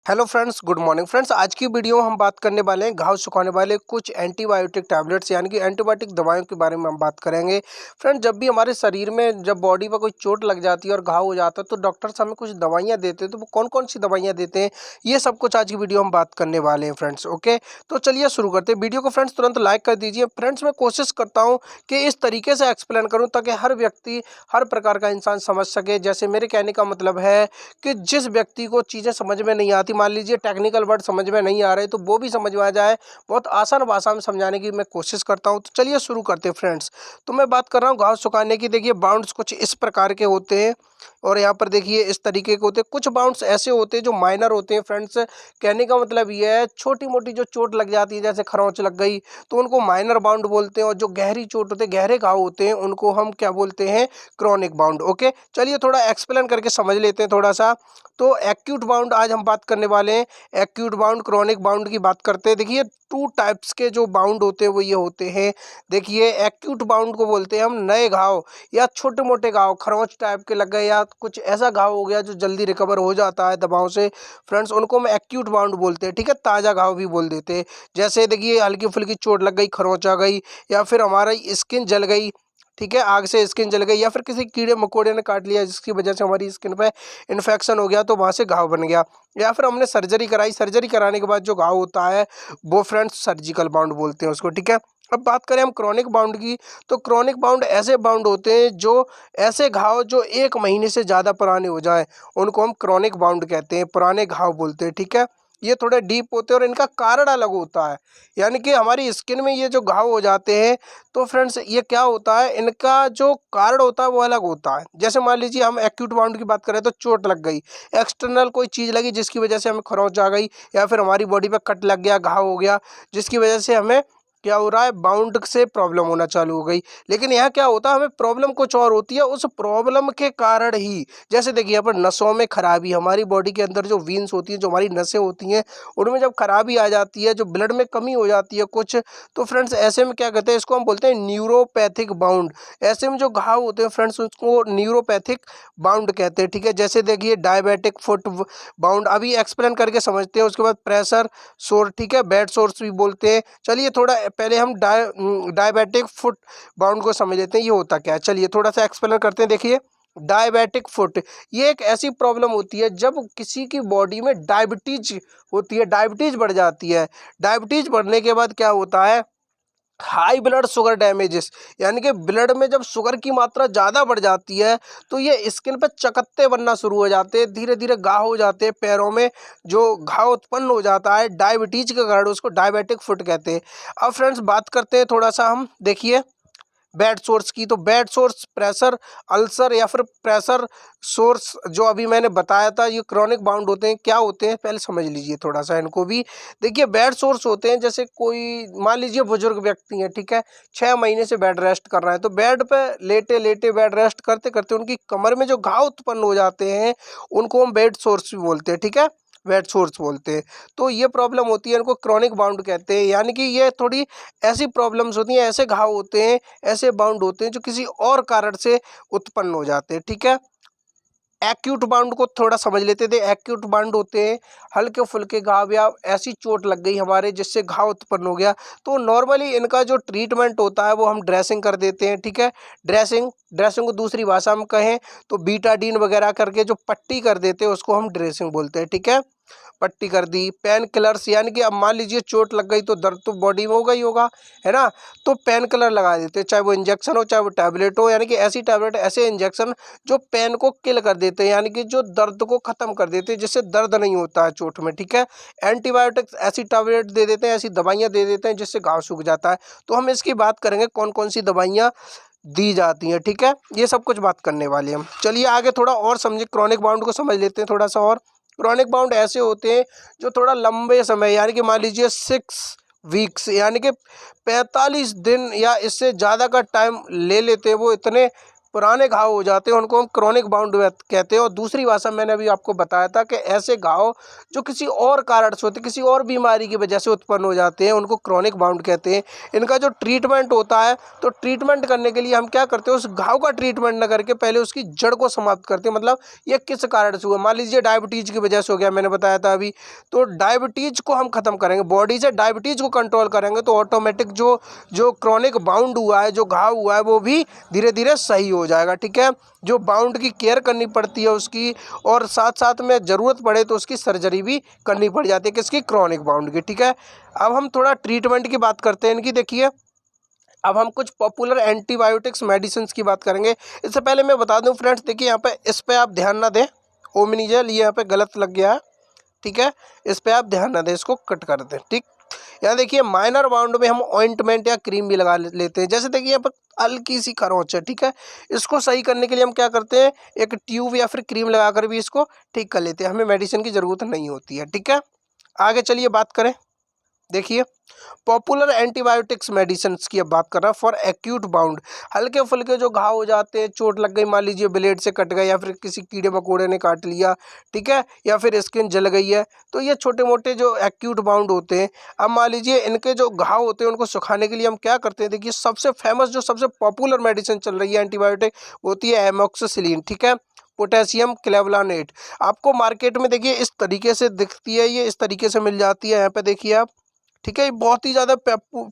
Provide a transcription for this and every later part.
Hello friends, good morning friends. आज की video में हम बात करने वाले हैं घाव सुखाने वाले कुछ एंटीबायोटिक टैबलेट्स यानी कि एंटीबायोटिक दवाइयों के बारे में हम बात करेंगे। फ्रेंड्स, जब भी हमारे शरीर में जब बॉडी पर कोई चोट लग जाती है और घाव हो जाता है तो डॉक्टर्स हमें कुछ दवाइयाँ देते हैं। तो वो कौन कौन सी दवाइयाँ देते हैं, ये सब कुछ आज की वीडियो हम बात करने वाले हैं फ्रेंड्स। ओके, तो चलिए शुरू करते हैं वीडियो को। फ्रेंड्स, तुरंत लाइक कर दीजिए। फ्रेंड्स, मैं कोशिश करता हूँ कि इस तरीके से एक्सप्लेन करूँ ताकि हर व्यक्ति, हर प्रकार का इंसान समझ सके। जैसे मेरे कहने का मतलब है कि जिस व्यक्ति को चीज़ें समझ में नहीं आती, मान लीजिए टेक्निकल वर्ड समझ में नहीं आ रहे, तो वो भी समझ में आ जाए, बहुत आसान भाषा में समझाने की मैं कोशिश करता हूँ। तो चलिए शुरू करते हैं फ्रेंड्स। तो मैं बात कर रहा हूँ घाव सुखाने की। देखिए, बाउंड्स कुछ इस प्रकार के होते हैं और यहाँ पर देखिए इस तरीके के होते हैं। कुछ बाउंड्स ऐसे होते हैं जो माइनर होते हैं फ्रेंड्स। कहने का मतलब ये है, छोटी मोटी जो चोट लग जाती है, जैसे खरोंच लग गई, तो उनको माइनर बाउंड बोलते हैं। और जो गहरी चोट होते हैं, गहरे घाव होते हैं, उनको हम क्या बोलते हैं? Chronic bound. ओके, चलिए थोड़ा एक्सप्लेन करके समझ लेते हैं थोड़ा सा। तो एक्यूट बाउंड आज हम बात करने वाले हैं। एक्यूट बाउंड, क्रॉनिक बाउंड की बात करते हैं। देखिए, टू टाइप्स के जो बाउंड होते हैं वो ये होते हैं। देखिए, एक्यूट बाउंड को बोलते हैं हम नए घाव या छोटे मोटे घाव, खरोंच टाइप के लग गए या कुछ ऐसा घाव हो गया जो जल्दी रिकवर हो जाता है दवाओं से। फ्रेंड्स, उनको हम एक्यूट बाउंड बोलते हैं। ठीक है, ताज़ा घाव भी बोल देते हैं। जैसे देखिए, हल्की फुल्की चोट लग गई, खरोंच आ गई, या फिर हमारा स्किन जल गई। ठीक है, आग से स्किन जल गई, या फिर किसी कीड़े मकोड़े ने काट लिया जिसकी वजह से हमारी स्किन पे इन्फेक्शन हो गया तो वहाँ से घाव बन गया, या फिर हमने सर्जरी कराई, सर्जरी कराने के बाद जो घाव होता है वो फ्रेंड्स सर्जिकल बाउंड बोलते हैं उसको। ठीक है, अब बात करें हम क्रॉनिक बाउंड की। तो क्रॉनिक बाउंड ऐसे बाउंड होते हैं जो, ऐसे घाव जो 1 महीने से ज़्यादा पुराने हो जाएं, उनको हम क्रॉनिक बाउंड कहते हैं, पुराने घाव बोलते हैं। ठीक है, ये थोड़े डीप होते हैं और इनका कारण अलग होता है। यानी कि हमारी स्किन में ये जो घाव हो जाते हैं, तो फ्रेंड्स ये क्या होता है, इनका जो कारण होता है वो अलग होता है। जैसे मान लीजिए हम एक्यूट बाउंड की बात करें तो चोट लग गई, एक्सटर्नल कोई चीज़ लगी जिसकी वजह से हमें खरोंच आ गई, या फिर हमारी बॉडी पे कट लग गया, घाव हो गया, जिसकी वजह से हमें क्या हो रहा है, बाउंड से प्रॉब्लम होना चालू हो गई। लेकिन यहाँ क्या होता है, हमें प्रॉब्लम कुछ और होती है उस प्रॉब्लम के कारण ही। जैसे देखिए, यहाँ पर नसों में खराबी, हमारी बॉडी के अंदर जो वीन्स होती हैं, जो हमारी नसें होती हैं, उनमें जब खराबी आ जाती है, जो ब्लड में कमी हो जाती है कुछ, तो फ्रेंड्स ऐसे में क्या कहते हैं, इसको हम बोलते हैं न्यूरोपैथिक बाउंड। ऐसे में जो घाव होते हैं फ्रेंड्स, उसको न्यूरोपैथिक बाउंड कहते हैं। ठीक है, जैसे देखिए डायबिटिक फुट बाउंड, अभी एक्सप्लेन करके समझते हैं। उसके बाद प्रेशर सोर, ठीक है, बेड सोर्स भी बोलते हैं। चलिए थोड़ा पहले हम डायबिटिक फुट बाउंड को समझ लेते हैं, ये होता क्या है। चलिए थोड़ा सा एक्सप्लेन करते हैं। देखिए, डायबिटिक फुट, ये एक ऐसी प्रॉब्लम होती है जब किसी की बॉडी में डायबिटीज होती है, डायबिटीज बढ़ जाती है। डायबिटीज बढ़ने के बाद क्या होता है, हाई ब्लड शुगर डैमेजेस, यानी कि ब्लड में जब शुगर की मात्रा ज़्यादा बढ़ जाती है तो ये स्किन पे चकत्ते बनना शुरू हो जाते हैं, धीरे धीरे घाव हो जाते हैं पैरों में। जो घाव उत्पन्न हो जाता है डायबिटीज के कारण, उसको डायबिटिक फुट कहते हैं। अब फ्रेंड्स बात करते हैं थोड़ा सा हम, देखिए बेड सोर्स की। तो बेड सोर्स प्रेशर अल्सर या फिर प्रेशर सोर्स जो अभी मैंने बताया था, ये क्रॉनिक बाउंड होते हैं। क्या होते हैं पहले समझ लीजिए थोड़ा सा इनको भी। देखिए, बेड सोर्स होते हैं जैसे कोई, मान लीजिए बुजुर्ग व्यक्ति हैं, ठीक है, 6 महीने से बेड रेस्ट कर रहा है, तो बेड पे लेटे लेटे बेड रेस्ट करते करते उनकी कमर में जो घाव उत्पन्न हो जाते हैं, उनको हम बेड सोर्स भी बोलते हैं। ठीक है, बेड सोर्स बोलते हैं। तो ये प्रॉब्लम होती है, इनको क्रॉनिक बाउंड कहते हैं। यानी कि ये थोड़ी ऐसी प्रॉब्लम्स होती हैं, ऐसे घाव होते हैं, ऐसे बाउंड होते हैं जो किसी और कारण से उत्पन्न हो जाते हैं। ठीक है, एक्यूट बाउंड को थोड़ा समझ लेते थे। एक्यूट बाउंड होते हैं हल्के फुल्के घाव, या ऐसी चोट लग गई हमारे जिससे घाव उत्पन्न हो गया, तो नॉर्मली इनका जो ट्रीटमेंट होता है वो हम ड्रेसिंग कर देते हैं। ठीक है, ड्रेसिंग, ड्रेसिंग को दूसरी भाषा में कहें तो बीटाडीन वगैरह करके जो पट्टी कर देते हैं उसको हम ड्रेसिंग बोलते हैं। ठीक है, पट्टी कर दी। पेन किलर्स, यानी कि अब मान लीजिए चोट लग गई तो दर्द तो बॉडी में होगा ही होगा, है ना, तो पेन किलर लगा देते हैं, चाहे वो इंजेक्शन हो चाहे वो टैबलेट हो। यानी कि ऐसी टैबलेट, ऐसे इंजेक्शन जो पेन को किल कर देते हैं, यानी कि जो दर्द को ख़त्म कर देते हैं, जिससे दर्द नहीं होता है चोट में। ठीक है, एंटीबायोटिक्स, ऐसी टैबलेट दे देते हैं, ऐसी दवाइयाँ दे देते हैं जिससे घाव सूख जाता है। तो हम इसकी बात करेंगे कौन कौन सी दवाइयाँ दी जाती हैं। ठीक है, ये सब कुछ बात करने वाले हैं हम। चलिए आगे थोड़ा और समझे, क्रॉनिक बाउंड को समझ लेते हैं थोड़ा सा और। क्रॉनिक बाउंड ऐसे होते हैं जो थोड़ा लंबे समय, यानी कि मान लीजिए 6 वीक्स, यानी कि 45 दिन या इससे ज़्यादा का टाइम ले लेते हैं, वो इतने पुराने घाव हो जाते हैं उनको हम क्रॉनिक बाउंड कहते हैं। और दूसरी भाषा मैंने अभी आपको बताया था कि ऐसे घाव जो किसी और कारण से होते हैं, किसी और बीमारी की वजह से उत्पन्न हो जाते हैं, उनको क्रॉनिक बाउंड कहते हैं। इनका जो ट्रीटमेंट होता है, तो ट्रीटमेंट करने के लिए हम क्या करते हैं, उस घाव का ट्रीटमेंट न करके पहले उसकी जड़ को समाप्त करते हैं। मतलब ये किस कारण से हुआ, मान लीजिए डायबिटीज की वजह से हो गया, मैंने बताया था अभी, तो डायबिटीज को हम खत्म करेंगे, बॉडी से डायबिटीज को कंट्रोल करेंगे, तो ऑटोमेटिक जो जो क्रॉनिक बाउंड हुआ है, जो घाव हुआ है, वो भी धीरे धीरे सही हो जाएगा। ठीक है, जो बाउंड की केयर करनी पड़ती है उसकी, और साथ साथ में ज़रूरत पड़े तो उसकी सर्जरी भी करनी पड़ जाती है, किसकी, क्रॉनिक बाउंड की। ठीक है, अब हम थोड़ा ट्रीटमेंट की बात करते हैं इनकी। देखिए, अब हम कुछ पॉपुलर एंटीबायोटिक्स मेडिसिन की बात करेंगे। इससे पहले मैं बता दूं फ्रेंड्स, देखिए यहाँ पे, इस पे आप ध्यान ना दें, ओमिनिजल ये यहाँ पे गलत लग गया है। ठीक है, इस पे आप ध्यान ना दें, इसको कट कर दें। ठीक, यहाँ देखिए माइनर बाउंड में हम ऑइंटमेंट या क्रीम भी लगा लेते हैं। जैसे देखिए यहाँ पर हल्की सी खरोंच है, ठीक है, इसको सही करने के लिए हम क्या करते हैं, एक ट्यूब या फिर क्रीम लगाकर भी इसको ठीक कर लेते हैं, हमें मेडिसिन की ज़रूरत नहीं होती है। ठीक है, आगे चलिए बात करें। देखिए, पॉपुलर एंटीबायोटिक्स मेडिसिन की अब बात कर रहा है फॉर एक्यूट बाउंड। हल्के फुल्के जो घाव हो जाते हैं, चोट लग गई, मान लीजिए ब्लेड से कट गया या फिर किसी कीड़े मकोड़े ने काट लिया, ठीक है, या फिर स्किन जल गई है, तो ये छोटे मोटे जो एक्यूट बाउंड होते हैं। अब मान लीजिए इनके जो घाव होते हैं उनको सुखाने के लिए हम क्या करते हैं, देखिए सबसे फेमस जो सबसे पॉपुलर मेडिसिन चल रही है एंटीबायोटिक, होती है एमोक्सिसिलिन। ठीक है, पोटेशियम क्लेवलानेट। आपको मार्केट में देखिए इस तरीके से दिखती है, ये इस तरीके से मिल जाती है, यहाँ पे देखिए आप। ठीक है, ये बहुत ही ज़्यादा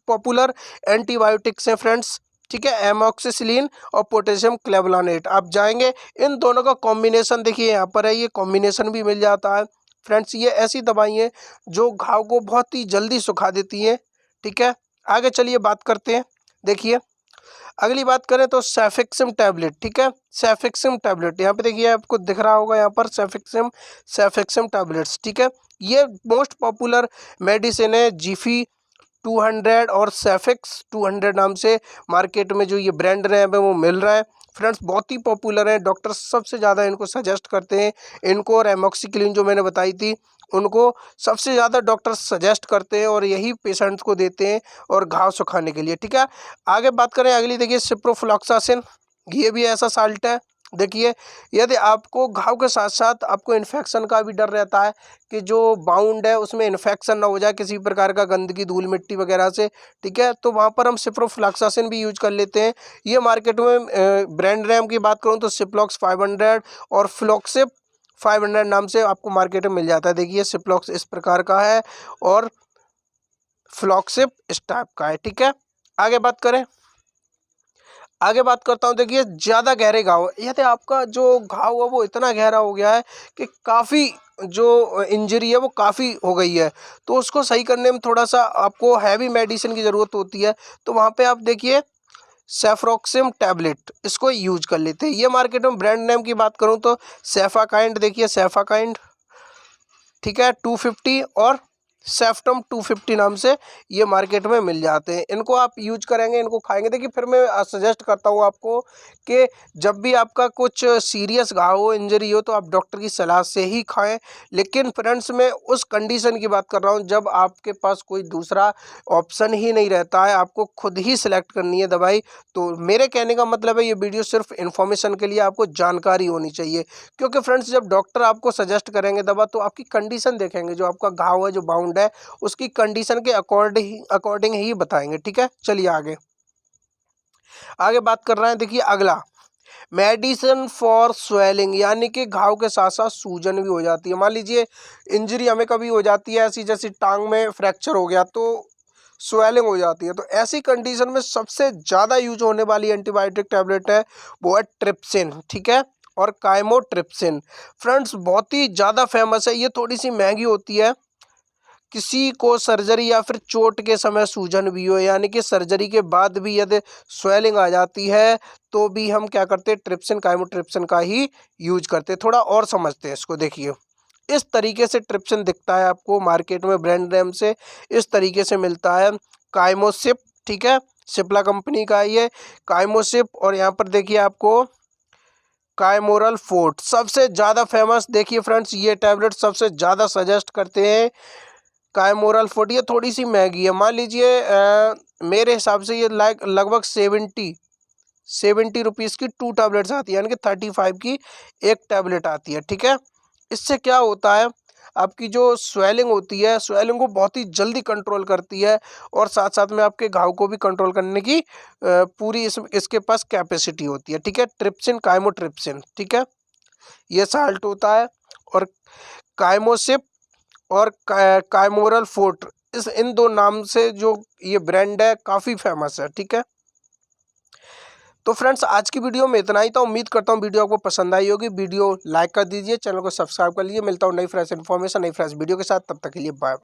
पॉपुलर एंटीबायोटिक्स हैं फ्रेंड्स। ठीक है, एमोक्सिसिलिन और पोटेशियम क्लेवलानेट, आप जाएंगे इन दोनों का कॉम्बिनेशन देखिए यहाँ पर है, ये कॉम्बिनेशन भी मिल जाता है फ्रेंड्स। ये ऐसी दवाई हैं जो घाव को बहुत ही जल्दी सुखा देती हैं। ठीक है, आगे चलिए बात करते हैं। देखिए, अगली बात करें तो सेफिक्सिम टैबलेट। ठीक है, सेफिक्सिम टैबलेट यहाँ पे देखिए आपको दिख रहा होगा, यहाँ पर सेफिक्सिम टैबलेट्स। ठीक है, ये मोस्ट पॉपुलर मेडिसिन है, जीफी 200 और सेफिक्स 200 नाम से मार्केट में जो ये ब्रांड रहे हैं वो मिल रहा है फ्रेंड्स, बहुत ही पॉपुलर है। डॉक्टर सबसे ज़्यादा इनको सजेस्ट करते हैं, इनको और एमोक्सिक्लिन जो मैंने बताई थी उनको सबसे ज़्यादा डॉक्टर सजेस्ट करते हैं और यही पेशेंट्स को देते हैं और घाव सुखाने के लिए। ठीक है, आगे बात करें अगली, देखिए सिप्रोफ्लॉक्सासिन, ये भी ऐसा साल्ट है। देखिए, यदि आपको घाव के साथ साथ आपको इन्फेक्शन का भी डर रहता है कि जो बाउंड है उसमें इन्फेक्शन ना हो जाए किसी प्रकार का गंदगी, धूल मिट्टी वगैरह से, ठीक है, तो वहाँ पर हम सिप्रोफ्लॉक्सासिन भी यूज कर लेते हैं। ये मार्केट में ब्रांड नेम की बात करूँ तो सिप्लॉक्स 500 और फ्लॉक्सिप 500 नाम से आपको मार्केट में मिल जाता है। देखिए, सिप्लॉक्स इस प्रकार का है और फ्लॉक्सिप इस टाइप का है। ठीक है, आगे बात करें, आगे बात करता हूँ। देखिए, ज़्यादा गहरे घाव, यदि आपका जो घाव है वो इतना गहरा हो गया है कि काफ़ी जो इंजरी है वो काफ़ी हो गई है, तो उसको सही करने में थोड़ा सा आपको हैवी मेडिसिन की ज़रूरत होती है, तो वहाँ पे आप देखिए सेफ्रोक्सिम टैबलेट, इसको यूज कर लेते हैं। ये मार्केट में ब्रांड नेम की बात करूँ तो सेफाकाइंड, देखिए सेफाकाइंड, ठीक है, 250 और सेफ्टम 250 नाम से ये मार्केट में मिल जाते हैं। इनको आप यूज करेंगे, इनको खाएंगे। देखिए, फिर मैं सजेस्ट करता हूँ आपको कि जब भी आपका कुछ सीरियस घाव हो, इंजरी हो, तो आप डॉक्टर की सलाह से ही खाएं। लेकिन फ्रेंड्स, मैं उस कंडीशन की बात कर रहा हूँ जब आपके पास कोई दूसरा ऑप्शन ही नहीं रहता है, आपको खुद ही सिलेक्ट करनी है दवाई। तो मेरे कहने का मतलब है, ये वीडियो सिर्फ इन्फॉर्मेशन के लिए, आपको जानकारी होनी चाहिए। क्योंकि फ्रेंड्स, जब डॉक्टर आपको सजेस्ट करेंगे दवा, तो आपकी कंडीशन देखेंगे, जो आपका घाव है, जो बाउंड है, उसकी कंडीशन के अकॉर्डिंग ही बताएंगे। ठीक है, चलिए आगे, आगे बात कर रहे हैं। देखिए, अगला मेडिसिन फॉर स्वेलिंग, यानी कि घाव के साथ साथ सूजन भी हो जाती है। मान लीजिए इंजरी हमें कभी हो जाती है ऐसी, जैसी टांग में फ्रैक्चर हो गया तो स्वेलिंग हो जाती है, तो ऐसी कंडीशन में सबसे ज़्यादा यूज होने वाली एंटीबायोटिक टैबलेट है वो है ट्रिप्सिन। ठीक है, और काइमोट्रिप्सिन फ्रेंड्स, बहुत ही ज़्यादा फेमस है। ये थोड़ी सी महंगी होती है। किसी को सर्जरी या फिर चोट के समय सूजन भी हो, यानी कि सर्जरी के बाद भी यदि स्वेलिंग आ जाती है, तो भी हम क्या करते हैं, ट्रिप्सिन, काइमोट्रिप्सिन का ही यूज करते हैं। थोड़ा और समझते हैं इसको। देखिए, इस तरीके से ट्रिप्सिन दिखता है आपको मार्केट में, ब्रांड नेम से इस तरीके से मिलता है, काइमोसिप। ठीक है, सिप्ला कंपनी का ये काइमोसिप। और यहाँ पर देखिए आपको काइमोरल फोर्ट सबसे ज़्यादा फेमस। देखिए फ्रेंड्स, ये टैबलेट सबसे ज़्यादा सजेस्ट करते हैं काइमोरल फोर्ट। ये थोड़ी सी महंगी है, मान लीजिए मेरे हिसाब से ये लगभग 70 ₹70 की 2 टैबलेट्स आती है, यानी कि 35 की एक टैबलेट आती है, ठीक है। इससे क्या होता है, आपकी जो स्वेलिंग होती है, स्वेलिंग को बहुत ही जल्दी कंट्रोल करती है और साथ-साथ में आपके घाव को भी कंट्रोल करने की पूरी इसके पास कैपेसिटी होती है, ठीक है। ट्रिप्सिन, काइमोट्रिप्सिन, ठीक है। ये साल्ट होता है और काइमोसिप और काइमोरल फोर्ट, इस इन 2 नाम से जो ये ब्रांड है काफ़ी फेमस है, ठीक है। तो फ्रेंड्स आज की वीडियो में इतना ही था। उम्मीद करता हूँ वीडियो आपको पसंद आई होगी। वीडियो लाइक कर दीजिए, चैनल को सब्सक्राइब कर लीजिए। मिलता हूँ नई फ्रेश इन्फॉर्मेशन, नई फ्रेश वीडियो के साथ। तब तक के लिए बाय।